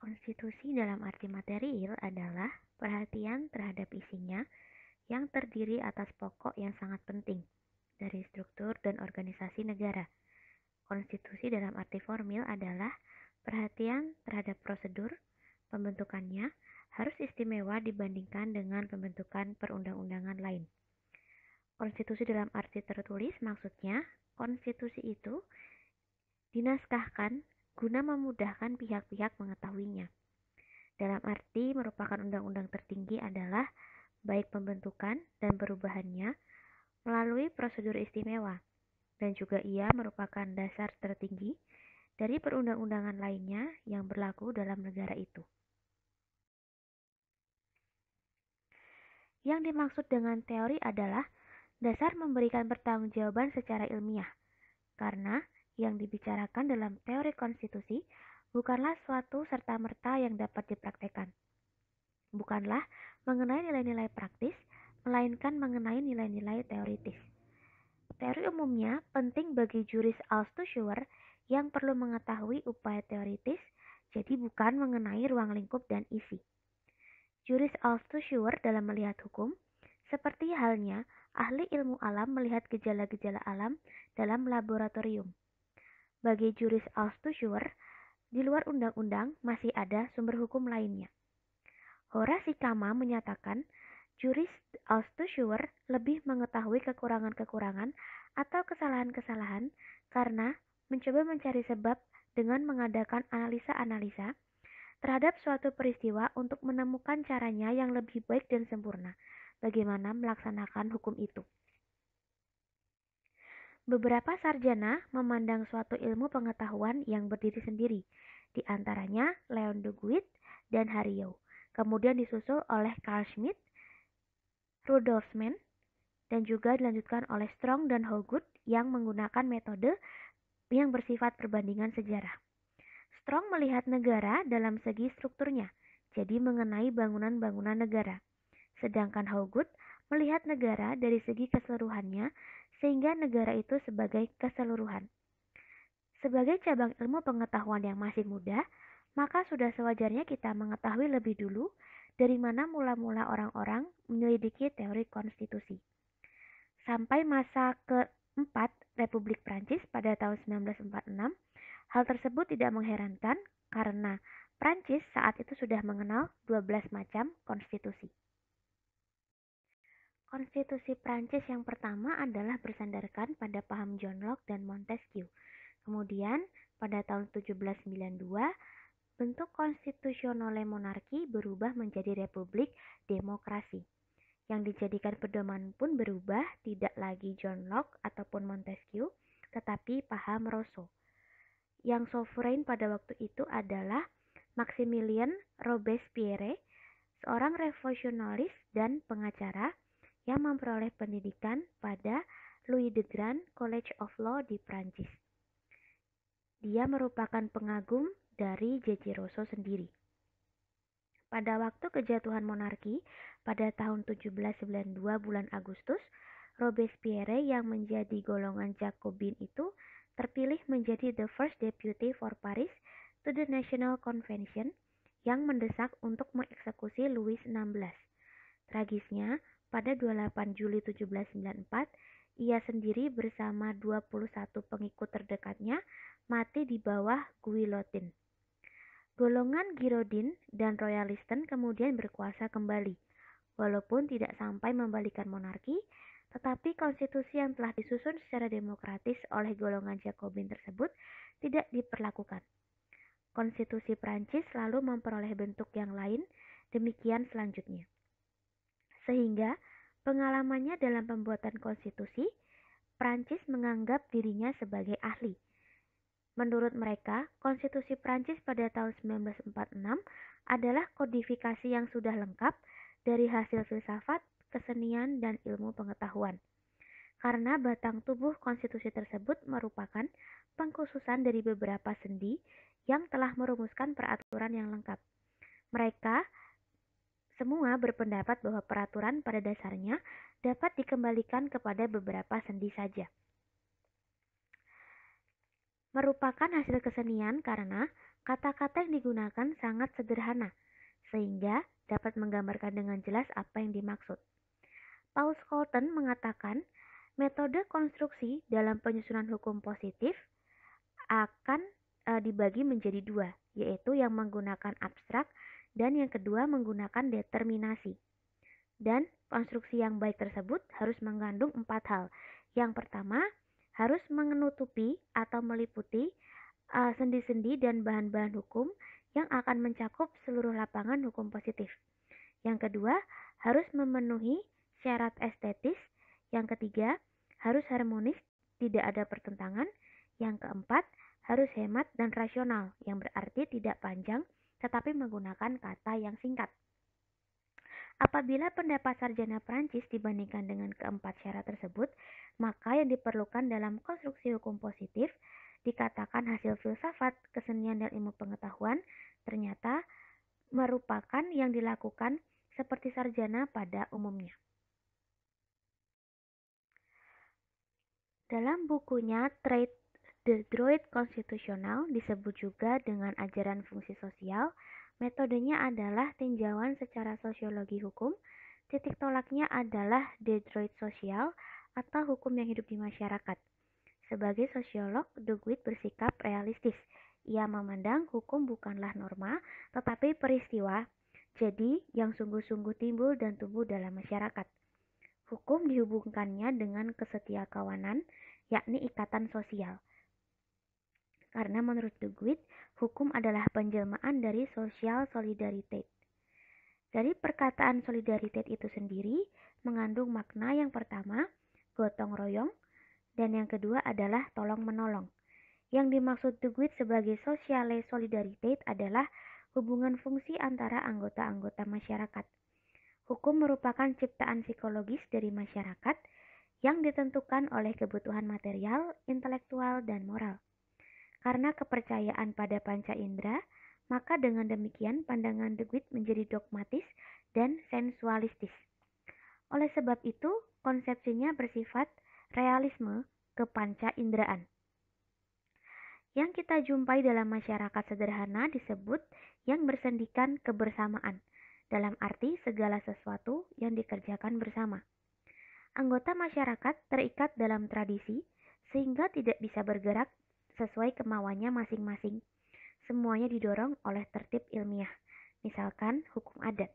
Konstitusi dalam arti material adalah perhatian terhadap isinya yang terdiri atas pokok yang sangat penting dari struktur dan organisasi negara. Konstitusi dalam arti formil adalah perhatian terhadap prosedur pembentukannya harus istimewa dibandingkan dengan pembentukan perundang-undangan lain. Konstitusi dalam arti tertulis maksudnya konstitusi itu dinaskahkan guna memudahkan pihak-pihak mengetahuinya. Dalam arti merupakan undang-undang tertinggi adalah baik pembentukan dan perubahannya melalui prosedur istimewa, dan juga ia merupakan dasar tertinggi dari perundang-undangan lainnya yang berlaku dalam negara itu. Yang dimaksud dengan teori adalah dasar memberikan pertanggungjawaban secara ilmiah, karena yang dibicarakan dalam teori konstitusi bukanlah suatu serta-merta yang dapat dipraktekkan. Bukanlah mengenai nilai-nilai praktis, melainkan mengenai nilai-nilai teoritis. Teori umumnya penting bagi juris Althusser yang perlu mengetahui upaya teoritis, jadi bukan mengenai ruang lingkup dan isi. Juris Althusser dalam melihat hukum, seperti halnya ahli ilmu alam melihat gejala-gejala alam dalam laboratorium. Bagi juris Althusser, di luar undang-undang masih ada sumber hukum lainnya. Horace Kama menyatakan, juris Althusser lebih mengetahui kekurangan-kekurangan atau kesalahan-kesalahan karena mencoba mencari sebab dengan mengadakan analisa-analisa terhadap suatu peristiwa untuk menemukan caranya yang lebih baik dan sempurna bagaimana melaksanakan hukum itu. Beberapa sarjana memandang suatu ilmu pengetahuan yang berdiri sendiri, di antaranya Leon de Guit dan Hariot, kemudian disusul oleh Carl Schmitt, Rudolf Mann, dan juga dilanjutkan oleh Strong dan Howgood yang menggunakan metode yang bersifat perbandingan sejarah. Strong melihat negara dalam segi strukturnya, jadi mengenai bangunan-bangunan negara. Sedangkan Howgood melihat negara dari segi keseluruhannya, sehingga negara itu sebagai keseluruhan. Sebagai cabang ilmu pengetahuan yang masih muda, maka sudah sewajarnya kita mengetahui lebih dulu dari mana mula-mula orang-orang menyelidiki teori konstitusi. Sampai masa keempat Republik Prancis pada tahun 1946, hal tersebut tidak mengherankan karena Prancis saat itu sudah mengenal 12 macam konstitusi. Konstitusi Prancis yang pertama adalah bersandarkan pada paham John Locke dan Montesquieu. Kemudian, pada tahun 1792, bentuk konstitusional monarki berubah menjadi republik demokrasi. Yang dijadikan pedoman pun berubah, tidak lagi John Locke ataupun Montesquieu, tetapi paham Rousseau. Yang sovereign pada waktu itu adalah Maximilien Robespierre, seorang revolusionalis dan pengacara yang memperoleh pendidikan pada Louis de Grand College of Law di Prancis. Dia merupakan pengagum dari J.J. Rousseau sendiri. Pada waktu kejatuhan monarki pada tahun 1792 bulan Agustus, Robespierre yang menjadi golongan Jacobin itu terpilih menjadi the first deputy for Paris to the National Convention yang mendesak untuk mengeksekusi Louis XVI. Tragisnya, pada 28 Juli 1794, ia sendiri bersama 21 pengikut terdekatnya mati di bawah guillotine. Golongan Girondin dan Royalisten kemudian berkuasa kembali, walaupun tidak sampai membalikan monarki, tetapi konstitusi yang telah disusun secara demokratis oleh golongan Jacobin tersebut tidak diperlakukan. Konstitusi Prancis lalu memperoleh bentuk yang lain, demikian selanjutnya. Sehingga pengalamannya dalam pembuatan konstitusi, Prancis menganggap dirinya sebagai ahli. Menurut mereka, konstitusi Prancis pada tahun 1946 adalah kodifikasi yang sudah lengkap dari hasil filsafat, kesenian, dan ilmu pengetahuan. Karena batang tubuh konstitusi tersebut merupakan pengkhususan dari beberapa sendi yang telah merumuskan peraturan yang lengkap. Mereka semua berpendapat bahwa peraturan pada dasarnya dapat dikembalikan kepada beberapa sendi saja. merupakan hasil kesenian karena kata-kata yang digunakan sangat sederhana, sehingga dapat menggambarkan dengan jelas apa yang dimaksud. Paul Scholten mengatakan, metode konstruksi dalam penyusunan hukum positif akan dibagi menjadi dua, yaitu yang menggunakan abstrak dan yang kedua menggunakan determinasi. Dan konstruksi yang baik tersebut harus mengandung 4 hal. Yang pertama, harus menutupi atau meliputi sendi-sendi dan bahan-bahan hukum yang akan mencakup seluruh lapangan hukum positif. Yang kedua, harus memenuhi syarat estetis. Yang ketiga, harus harmonis, tidak ada pertentangan. Yang keempat, harus hemat dan rasional, yang berarti tidak panjang tetapi menggunakan kata yang singkat. Apabila pendapat sarjana Prancis dibandingkan dengan keempat syarat tersebut, maka yang diperlukan dalam konstruksi hukum positif dikatakan hasil filsafat, kesenian, dan ilmu pengetahuan ternyata merupakan yang dilakukan seperti sarjana pada umumnya. Dalam bukunya Trade The Droit Konstitusional disebut juga dengan ajaran fungsi sosial. Metodenya adalah tinjauan secara sosiologi hukum. Titik tolaknya adalah The Droit Sosial atau hukum yang hidup di masyarakat. Sebagai sosiolog, De Guit bersikap realistis. Ia memandang hukum bukanlah norma, tetapi peristiwa. Jadi, yang sungguh-sungguh timbul dan tumbuh dalam masyarakat. Hukum dihubungkannya dengan kesetiakawanan, yakni ikatan sosial. Karena menurut De Guit, hukum adalah penjelmaan dari social solidarity. Dari perkataan solidarity itu sendiri mengandung makna yang pertama, gotong royong, dan yang kedua adalah tolong menolong. Yang dimaksud De Guit sebagai sociale solidarity adalah hubungan fungsi antara anggota-anggota masyarakat. Hukum merupakan ciptaan psikologis dari masyarakat yang ditentukan oleh kebutuhan material, intelektual, dan moral. Karena kepercayaan pada panca indera, maka dengan demikian pandangan De Guit menjadi dogmatis dan sensualistis. Oleh sebab itu, konsepsinya bersifat realisme kepanca inderaan. Yang kita jumpai dalam masyarakat sederhana disebut yang bersendikan kebersamaan, dalam arti segala sesuatu yang dikerjakan bersama. Anggota masyarakat terikat dalam tradisi sehingga tidak bisa bergerak sesuai kemauannya masing-masing. Semuanya didorong oleh tertib ilmiah, misalkan hukum adat.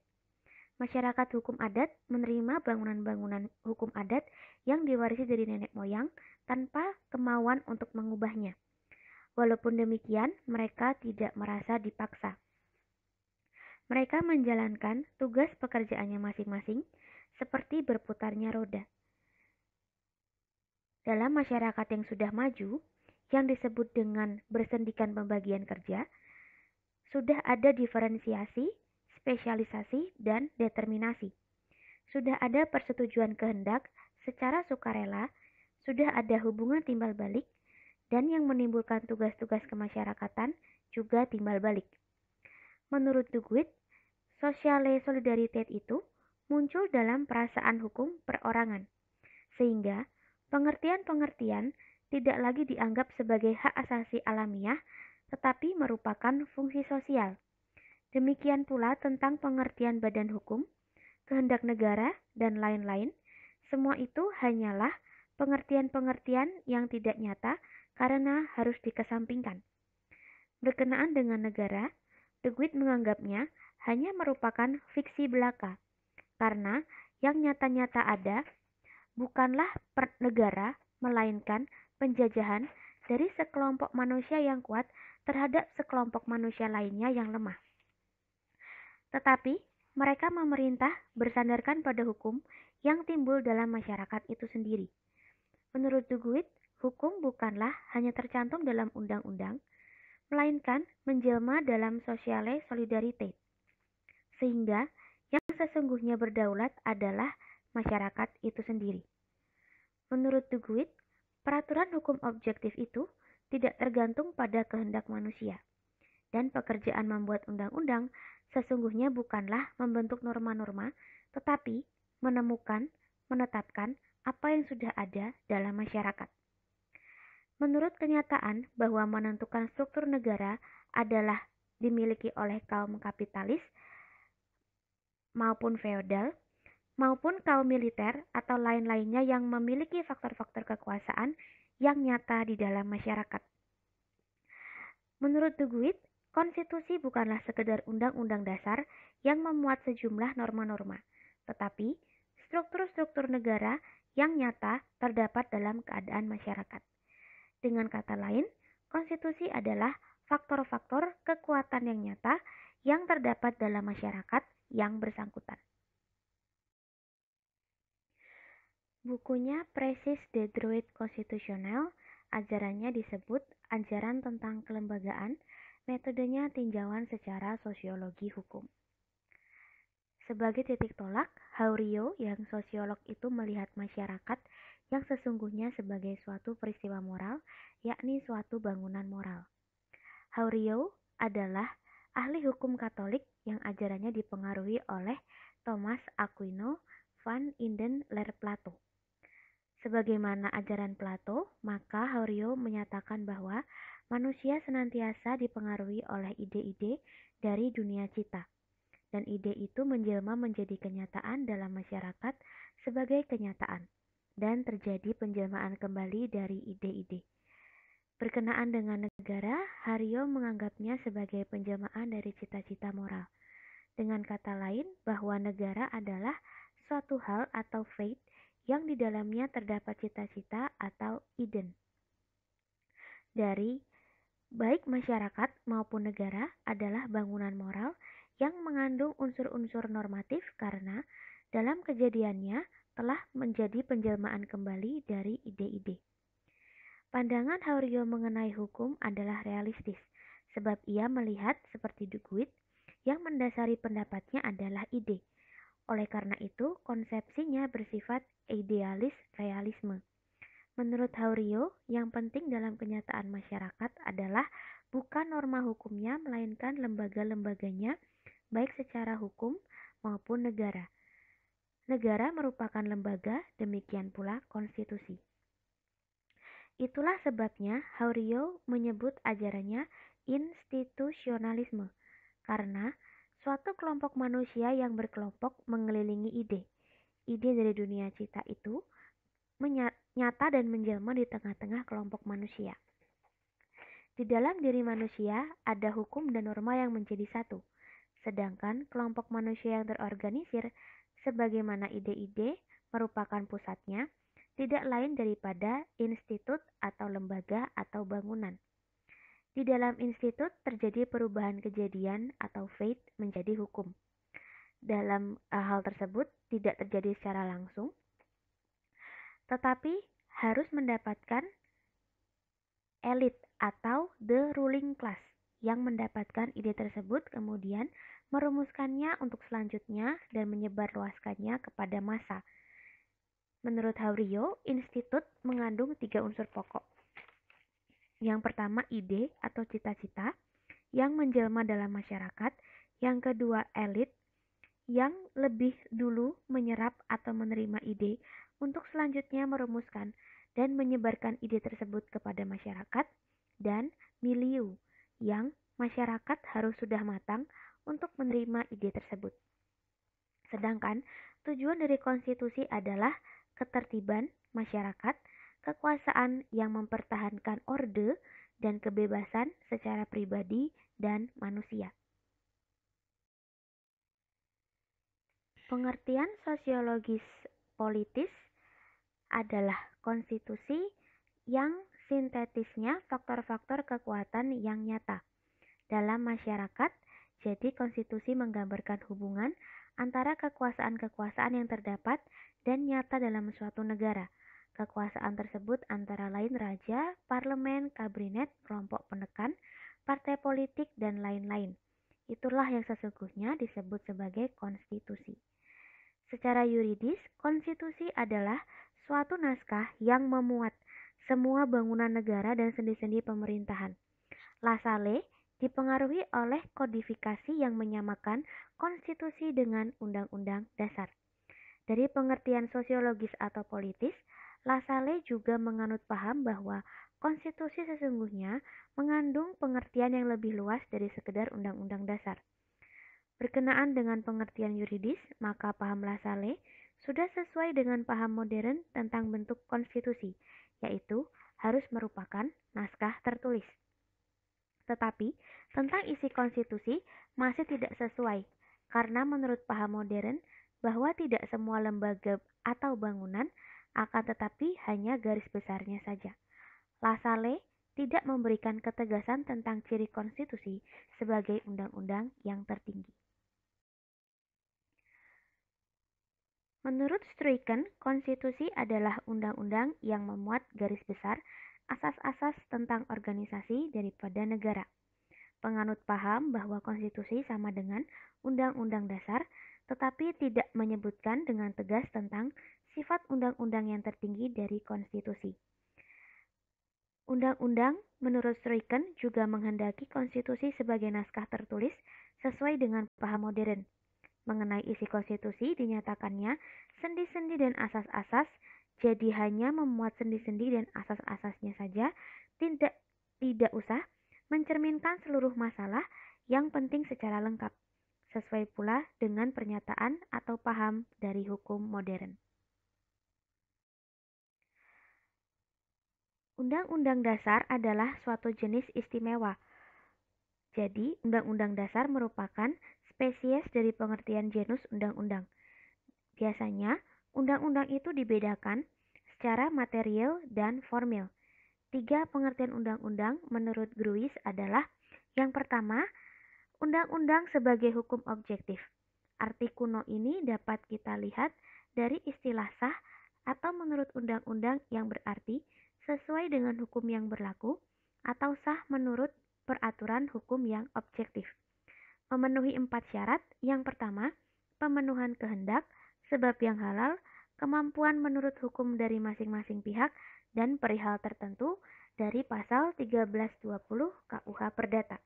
Masyarakat hukum adat menerima bangunan-bangunan hukum adat yang diwarisi dari nenek moyang tanpa kemauan untuk mengubahnya. Walaupun demikian, mereka tidak merasa dipaksa. Mereka menjalankan tugas pekerjaannya masing-masing seperti berputarnya roda. Dalam masyarakat yang sudah maju, yang disebut dengan bersendikan pembagian kerja, sudah ada diferensiasi, spesialisasi, dan determinasi. Sudah ada persetujuan kehendak secara sukarela, sudah ada hubungan timbal balik, dan yang menimbulkan tugas-tugas kemasyarakatan juga timbal balik. Menurut De Guit, sociale solidarity itu muncul dalam perasaan hukum perorangan, sehingga pengertian-pengertian tidak lagi dianggap sebagai hak asasi alamiah, tetapi merupakan fungsi sosial. Demikian pula tentang pengertian badan hukum, kehendak negara, dan lain-lain. Semua itu hanyalah pengertian-pengertian yang tidak nyata karena harus dikesampingkan. Berkenaan dengan negara, De Guit menganggapnya hanya merupakan fiksi belaka, karena yang nyata-nyata ada bukanlah negara, melainkan penjajahan dari sekelompok manusia yang kuat terhadap sekelompok manusia lainnya yang lemah. Tetapi mereka memerintah bersandarkan pada hukum yang timbul dalam masyarakat itu sendiri. Menurut De Guit, hukum bukanlah hanya tercantum dalam undang-undang, melainkan menjelma dalam sociale solidarity. Sehingga yang sesungguhnya berdaulat adalah masyarakat itu sendiri. Menurut De Guit, peraturan hukum objektif itu tidak tergantung pada kehendak manusia. Dan pekerjaan membuat undang-undang sesungguhnya bukanlah membentuk norma-norma, tetapi menemukan, menetapkan apa yang sudah ada dalam masyarakat. Menurut kenyataan bahwa menentukan struktur negara adalah dimiliki oleh kaum kapitalis maupun feodal, maupun kaum militer atau lain-lainnya yang memiliki faktor-faktor kekuasaan yang nyata di dalam masyarakat. Menurut Duguid, konstitusi bukanlah sekedar undang-undang dasar yang memuat sejumlah norma-norma, tetapi struktur-struktur negara yang nyata terdapat dalam keadaan masyarakat. Dengan kata lain, konstitusi adalah faktor-faktor kekuatan yang nyata yang terdapat dalam masyarakat yang bersangkutan. Bukunya Precis de Droit Constitutionnel, ajarannya disebut ajaran tentang kelembagaan, metodenya tinjauan secara sosiologi hukum. Sebagai titik tolak, Haurio yang sosiolog itu melihat masyarakat yang sesungguhnya sebagai suatu peristiwa moral, yakni suatu bangunan moral. Haurio adalah ahli hukum Katolik yang ajarannya dipengaruhi oleh Thomas Aquino van Inden ler Plato. Sebagaimana ajaran Plato, maka Haurio menyatakan bahwa manusia senantiasa dipengaruhi oleh ide-ide dari dunia cita, dan ide itu menjelma menjadi kenyataan dalam masyarakat sebagai kenyataan, dan terjadi penjelmaan kembali dari ide-ide. Berkenaan dengan negara, Haurio menganggapnya sebagai penjelmaan dari cita-cita moral. Dengan kata lain, bahwa negara adalah suatu hal atau fate yang di dalamnya terdapat cita-cita atau iden. Dari baik masyarakat maupun negara adalah bangunan moral yang mengandung unsur-unsur normatif karena dalam kejadiannya telah menjadi penjelmaan kembali dari ide-ide. Pandangan Haurio mengenai hukum adalah realistis, sebab ia melihat seperti Duguid yang mendasari pendapatnya adalah ide. Oleh karena itu, konsepsinya bersifat idealis realisme. Menurut Haurio, yang penting dalam kenyataan masyarakat adalah bukan norma hukumnya, melainkan lembaga-lembaganya, baik secara hukum maupun negara. Negara merupakan lembaga, demikian pula konstitusi. Itulah sebabnya Haurio menyebut ajarannya institusionalisme, karena suatu kelompok manusia yang berkelompok mengelilingi ide. Ide dari dunia cita itu nyata dan menjelma di tengah-tengah kelompok manusia. Di dalam diri manusia ada hukum dan norma yang menjadi satu, sedangkan kelompok manusia yang terorganisir sebagaimana ide-ide merupakan pusatnya, tidak lain daripada institut atau lembaga atau bangunan. Di dalam institut terjadi perubahan kejadian atau fate menjadi hukum. Dalam hal tersebut tidak terjadi secara langsung, tetapi harus mendapatkan elit atau the ruling class yang mendapatkan ide tersebut kemudian merumuskannya untuk selanjutnya dan menyebarluaskannya kepada massa. Menurut Haurio, institut mengandung 3 unsur pokok. Yang pertama ide atau cita-cita yang menjelma dalam masyarakat. Yang kedua elit yang lebih dulu menyerap atau menerima ide untuk selanjutnya merumuskan dan menyebarkan ide tersebut kepada masyarakat. Dan milieu yang masyarakat harus sudah matang untuk menerima ide tersebut. Sedangkan tujuan dari konstitusi adalah ketertiban masyarakat, kekuasaan yang mempertahankan orde dan kebebasan secara pribadi dan manusia. Pengertian sosiologis politis adalah konstitusi yang sintetisnya faktor-faktor kekuatan yang nyata dalam masyarakat. Jadi konstitusi menggambarkan hubungan antara kekuasaan-kekuasaan yang terdapat dan nyata dalam suatu negara. Kekuasaan tersebut antara lain raja, parlemen, kabinet, kelompok penekan, partai politik, dan lain-lain. Itulah yang sesungguhnya disebut sebagai konstitusi. Secara yuridis, konstitusi adalah suatu naskah yang memuat semua bangunan negara dan sendi-sendi pemerintahan. La Salle dipengaruhi oleh kodifikasi yang menyamakan konstitusi dengan undang-undang dasar. Dari pengertian sosiologis atau politis, La Salle juga menganut paham bahwa konstitusi sesungguhnya mengandung pengertian yang lebih luas dari sekedar undang-undang dasar. Berkenaan dengan pengertian yuridis, maka paham Lassalle sudah sesuai dengan paham modern tentang bentuk konstitusi, yaitu harus merupakan naskah tertulis. Tetapi, tentang isi konstitusi masih tidak sesuai, karena menurut paham modern bahwa tidak semua lembaga atau bangunan akan tetapi hanya garis besarnya saja. Lassalle tidak memberikan ketegasan tentang ciri konstitusi sebagai undang-undang yang tertinggi. Menurut Struycken, konstitusi adalah undang-undang yang memuat garis besar asas-asas tentang organisasi daripada negara. Penganut paham bahwa konstitusi sama dengan undang-undang dasar, tetapi tidak menyebutkan dengan tegas tentang sifat undang-undang yang tertinggi dari konstitusi. Undang-undang menurut Struycken juga menghendaki konstitusi sebagai naskah tertulis sesuai dengan paham modern. Mengenai isi konstitusi dinyatakannya sendi-sendi dan asas-asas, jadi hanya memuat sendi-sendi dan asas-asasnya saja, tidak usah mencerminkan seluruh masalah yang penting secara lengkap, sesuai pula dengan pernyataan atau paham dari hukum modern. Undang-undang dasar adalah suatu jenis istimewa. Jadi, undang-undang dasar merupakan spesies dari pengertian genus undang-undang. Biasanya, undang-undang itu dibedakan secara material dan formil. 3 pengertian undang-undang menurut Gruis adalah: yang pertama, undang-undang sebagai hukum objektif. Arti kuno ini dapat kita lihat dari istilah sah atau menurut undang-undang yang berarti sesuai dengan hukum yang berlaku, atau sah menurut peraturan hukum yang objektif. Memenuhi 4 syarat. Yang pertama, pemenuhan kehendak, sebab yang halal, kemampuan menurut hukum dari masing-masing pihak, dan perihal tertentu dari pasal 1320 KUH Perdata.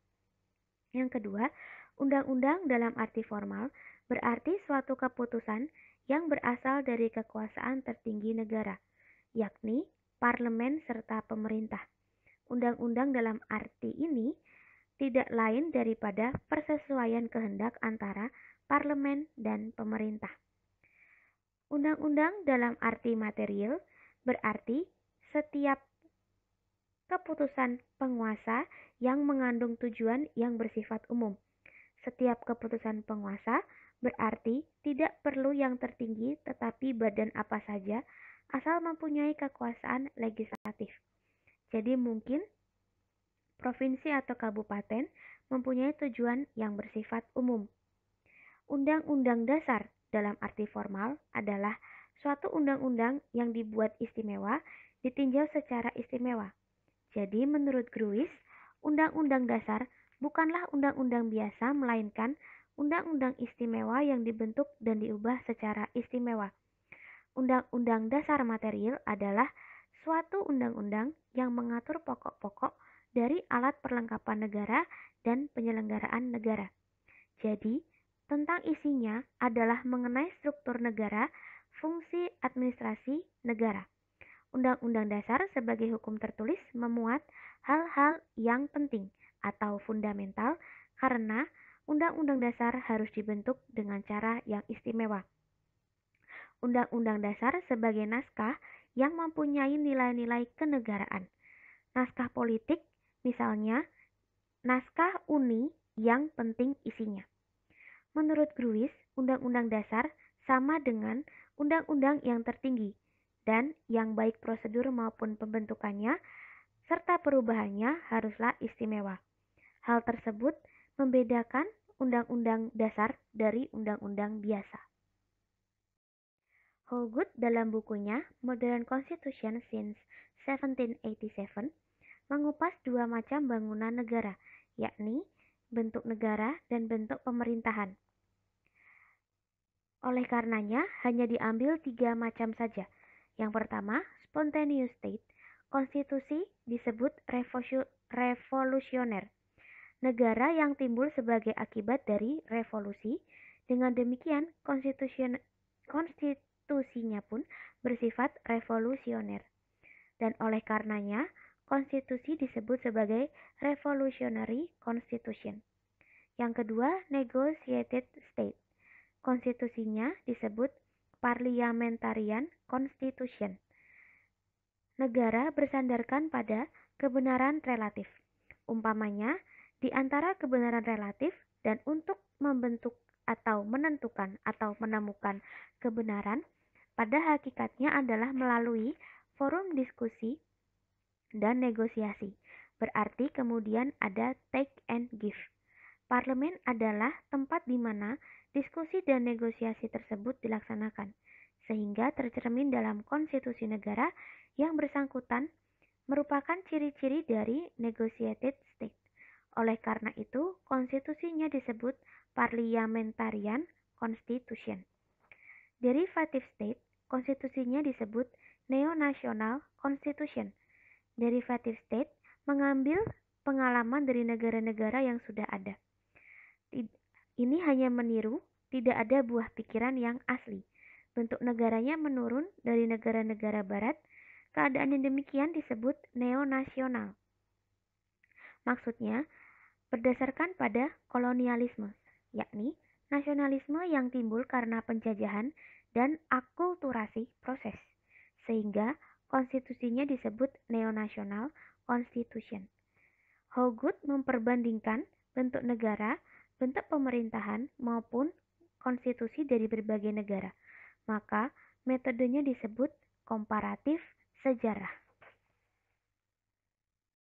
Yang kedua, undang-undang dalam arti formal berarti suatu keputusan yang berasal dari kekuasaan tertinggi negara, yakni parlemen serta pemerintah. Undang-undang dalam arti ini tidak lain daripada persesuaian kehendak antara parlemen dan pemerintah. Undang-undang dalam arti material berarti setiap keputusan penguasa yang mengandung tujuan yang bersifat umum. Setiap keputusan penguasa berarti tidak perlu yang tertinggi tetapi badan apa saja asal mempunyai kekuasaan legislatif. Jadi mungkin provinsi atau kabupaten mempunyai tujuan yang bersifat umum. Undang-undang dasar dalam arti formal adalah suatu undang-undang yang dibuat istimewa, ditinjau secara istimewa. Jadi menurut Gruis, undang-undang dasar bukanlah undang-undang biasa melainkan undang-undang istimewa yang dibentuk dan diubah secara istimewa. Undang-undang dasar material adalah suatu undang-undang yang mengatur pokok-pokok dari alat perlengkapan negara dan penyelenggaraan negara. Jadi, tentang isinya adalah mengenai struktur negara, fungsi administrasi negara. Undang-undang dasar sebagai hukum tertulis memuat hal-hal yang penting atau fundamental karena undang-undang dasar harus dibentuk dengan cara yang istimewa. Undang-undang dasar sebagai naskah yang mempunyai nilai-nilai kenegaraan. Naskah politik, misalnya, naskah uni yang penting isinya. Menurut Gruis, undang-undang dasar sama dengan undang-undang yang tertinggi dan yang baik prosedur maupun pembentukannya serta perubahannya haruslah istimewa. Hal tersebut membedakan undang-undang dasar dari undang-undang biasa. Hallgood dalam bukunya Modern Constitution Since 1787 mengupas 2 macam bangunan negara, yakni bentuk negara dan bentuk pemerintahan. Oleh karenanya, hanya diambil 3 macam saja. Yang pertama, spontaneous state. Konstitusi disebut revolusioner. Negara yang timbul sebagai akibat dari revolusi. Dengan demikian, konstitusinya pun bersifat revolusioner. Dan oleh karenanya, konstitusi disebut sebagai revolutionary constitution. Yang kedua, negotiated state. Konstitusinya disebut parliamentarian constitution. Negara bersandarkan pada kebenaran relatif. Umpamanya, di antara kebenaran relatif dan untuk membentuk atau menentukan atau menemukan kebenaran pada hakikatnya adalah melalui forum diskusi dan negosiasi. Berarti kemudian ada take and give. Parlemen adalah tempat di mana diskusi dan negosiasi tersebut dilaksanakan, sehingga tercermin dalam konstitusi negara yang bersangkutan merupakan ciri-ciri dari negotiated state. Oleh karena itu, konstitusinya disebut parliamentarian constitution. Derivative state, konstitusinya disebut neo-national constitution. Derivative state mengambil pengalaman dari negara-negara yang sudah ada. Ini hanya meniru, tidak ada buah pikiran yang asli. Bentuk negaranya menurun dari negara-negara barat. Keadaan yang demikian disebut neo-nasional. Maksudnya, berdasarkan pada kolonialisme, yakni nasionalisme yang timbul karena penjajahan dan akulturasi proses, sehingga konstitusinya disebut neo-national constitution. Hogut memperbandingkan bentuk negara, bentuk pemerintahan, maupun konstitusi dari berbagai negara. Maka, metodenya disebut komparatif sejarah.